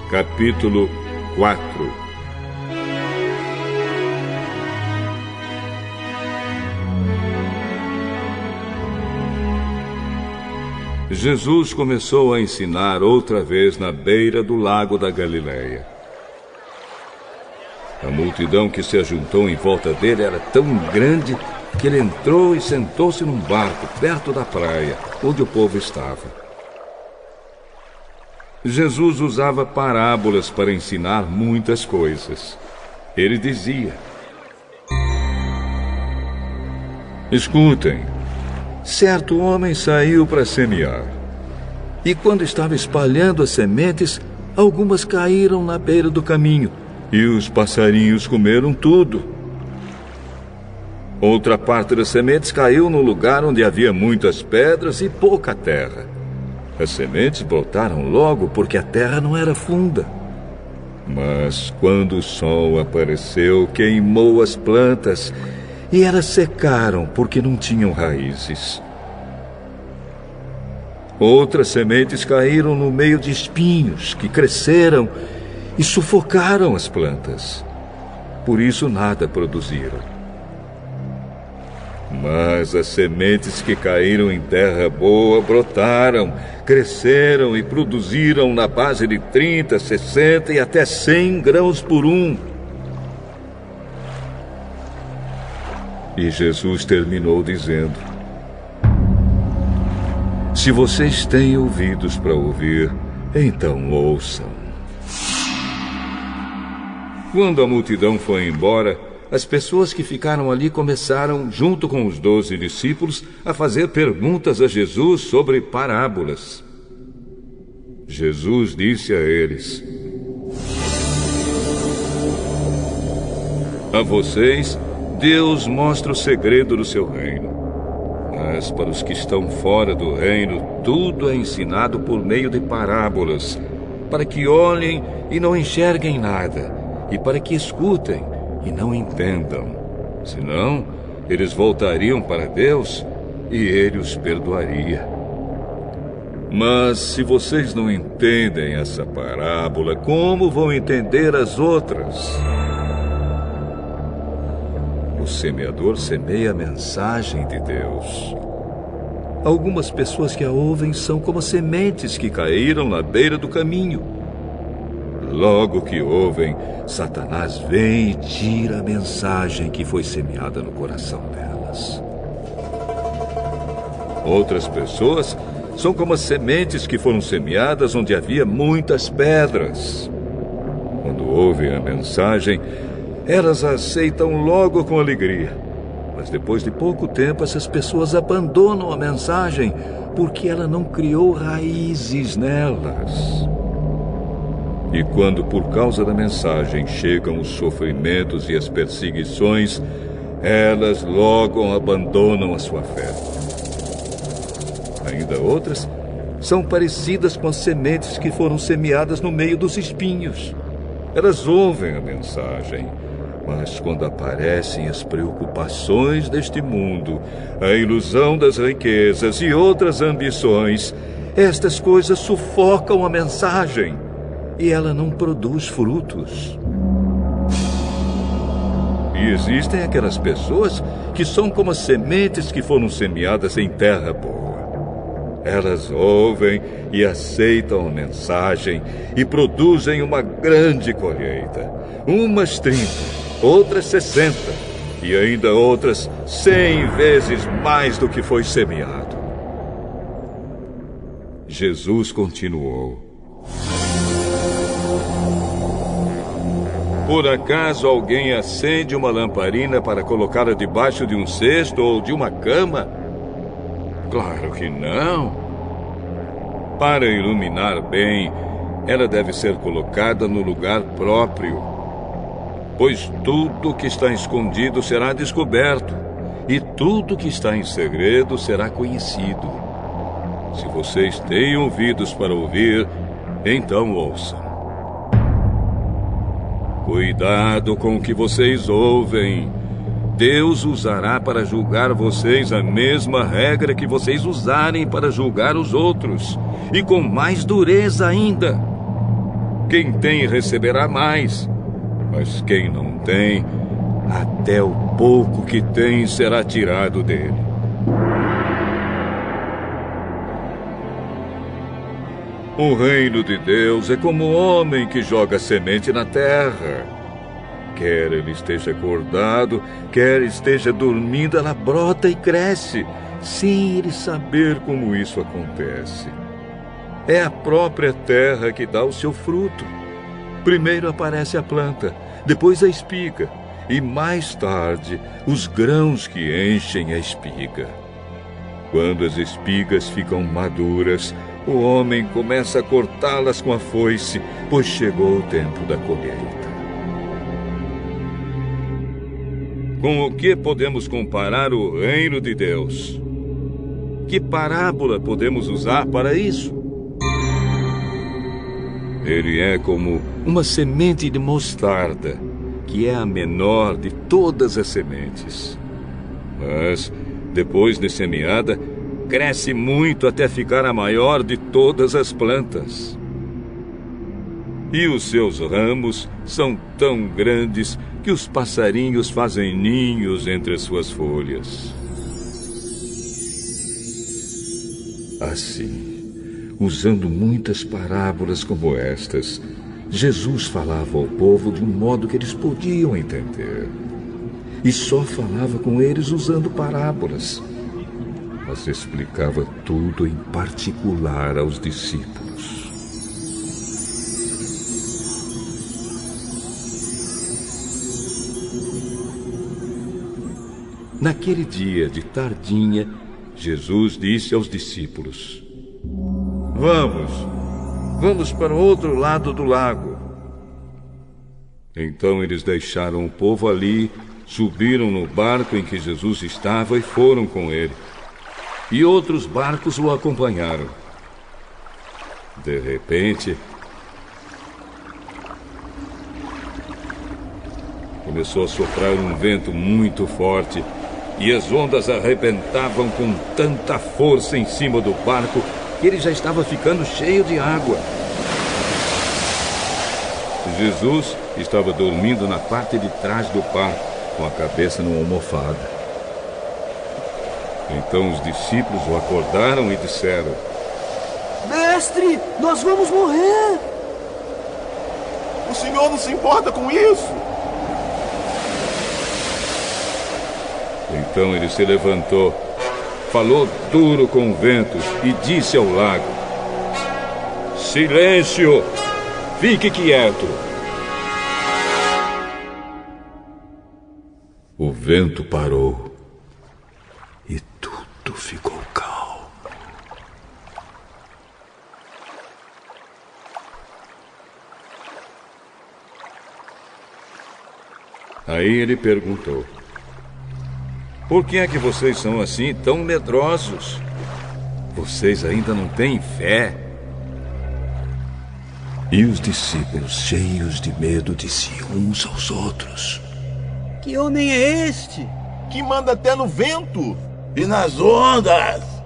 Capítulo 4. Jesus começou a ensinar outra vez na beira do lago da Galileia. A multidão que se ajuntou em volta dele era tão grande que ele entrou e sentou-se num barco perto da praia, onde o povo estava. Jesus usava parábolas para ensinar muitas coisas. Ele dizia: escutem, certo homem saiu para semear. E quando estava espalhando as sementes, algumas caíram na beira do caminho, e os passarinhos comeram tudo. Outra parte das sementes caiu no lugar onde havia muitas pedras e pouca terra. As sementes brotaram logo porque a terra não era funda. Mas quando o sol apareceu, queimou as plantas e elas secaram porque não tinham raízes. Outras sementes caíram no meio de espinhos que cresceram e sufocaram as plantas. Por isso nada produziram. Mas as sementes que caíram em terra boa brotaram, cresceram e produziram na base de 30, 60 e até 100 grãos por um. E Jesus terminou dizendo: se vocês têm ouvidos para ouvir, então ouçam. Quando a multidão foi embora, as pessoas que ficaram ali começaram, junto com os 12 discípulos, a fazer perguntas a Jesus sobre parábolas. Jesus disse a eles: a vocês, Deus mostra o segredo do seu reino. Mas para os que estão fora do reino, tudo é ensinado por meio de parábolas, para que olhem e não enxerguem nada, e para que escutem e não entendam. Senão, eles voltariam para Deus e Ele os perdoaria. Mas se vocês não entendem essa parábola, como vão entender as outras? O semeador semeia a mensagem de Deus. Algumas pessoas que a ouvem são como sementes que caíram na beira do caminho. Logo que ouvem, Satanás vem e tira a mensagem que foi semeada no coração delas. Outras pessoas são como as sementes que foram semeadas onde havia muitas pedras. Quando ouvem a mensagem, elas a aceitam logo com alegria. Mas depois de pouco tempo, essas pessoas abandonam a mensagem porque ela não criou raízes nelas. E quando, por causa da mensagem, chegam os sofrimentos e as perseguições, elas logo abandonam a sua fé. Ainda outras são parecidas com as sementes que foram semeadas no meio dos espinhos. Elas ouvem a mensagem, mas quando aparecem as preocupações deste mundo, a ilusão das riquezas e outras ambições, estas coisas sufocam a mensagem e ela não produz frutos. E existem aquelas pessoas que são como as sementes que foram semeadas em terra boa. Elas ouvem e aceitam a mensagem e produzem uma grande colheita. Umas 30, outras 60 e ainda outras 100 vezes mais do que foi semeado. Jesus continuou: por acaso alguém acende uma lamparina para colocá-la debaixo de um cesto ou de uma cama? Claro que não. Para iluminar bem, ela deve ser colocada no lugar próprio. Pois tudo que está escondido será descoberto, e tudo que está em segredo será conhecido. Se vocês têm ouvidos para ouvir, então ouçam. Cuidado com o que vocês ouvem. Deus usará para julgar vocês a mesma regra que vocês usarem para julgar os outros, e com mais dureza ainda. Quem tem receberá mais, mas quem não tem, até o pouco que tem será tirado dele. O reino de Deus é como o homem que joga semente na terra. Quer ele esteja acordado, quer esteja dormindo, ela brota e cresce, sem ele saber como isso acontece. É a própria terra que dá o seu fruto. Primeiro aparece a planta, depois a espiga, e mais tarde os grãos que enchem a espiga. Quando as espigas ficam maduras, o homem começa a cortá-las com a foice, pois chegou o tempo da colheita. Com o que podemos comparar o reino de Deus? Que parábola podemos usar para isso? Ele é como uma semente de mostarda, que é a menor de todas as sementes. Mas, depois de semeada, cresce muito até ficar a maior de todas as plantas. E os seus ramos são tão grandes que os passarinhos fazem ninhos entre as suas folhas. Assim, usando muitas parábolas como estas, Jesus falava ao povo de um modo que eles podiam entender. E só falava com eles usando parábolas. Mas explicava tudo em particular aos discípulos. Naquele dia de tardinha, Jesus disse aos discípulos: Vamos para o outro lado do lago. Então eles deixaram o povo ali, subiram no barco em que Jesus estava e foram com ele. E outros barcos o acompanharam. De repente, começou a soprar um vento muito forte e as ondas arrebentavam com tanta força em cima do barco que ele já estava ficando cheio de água. Jesus estava dormindo na parte de trás do barco, com a cabeça numa almofada. Então os discípulos o acordaram e disseram: Mestre, nós vamos morrer! O senhor não se importa com isso? Então ele se levantou, falou duro com o vento e disse ao lago: Silêncio! Fique quieto! O vento parou. E tudo ficou calmo. Aí ele perguntou: Por que é que vocês são assim tão medrosos? Vocês ainda não têm fé? E os discípulos, cheios de medo, diziam uns aos outros: Que homem é este? Que manda até no vento E nas ondas!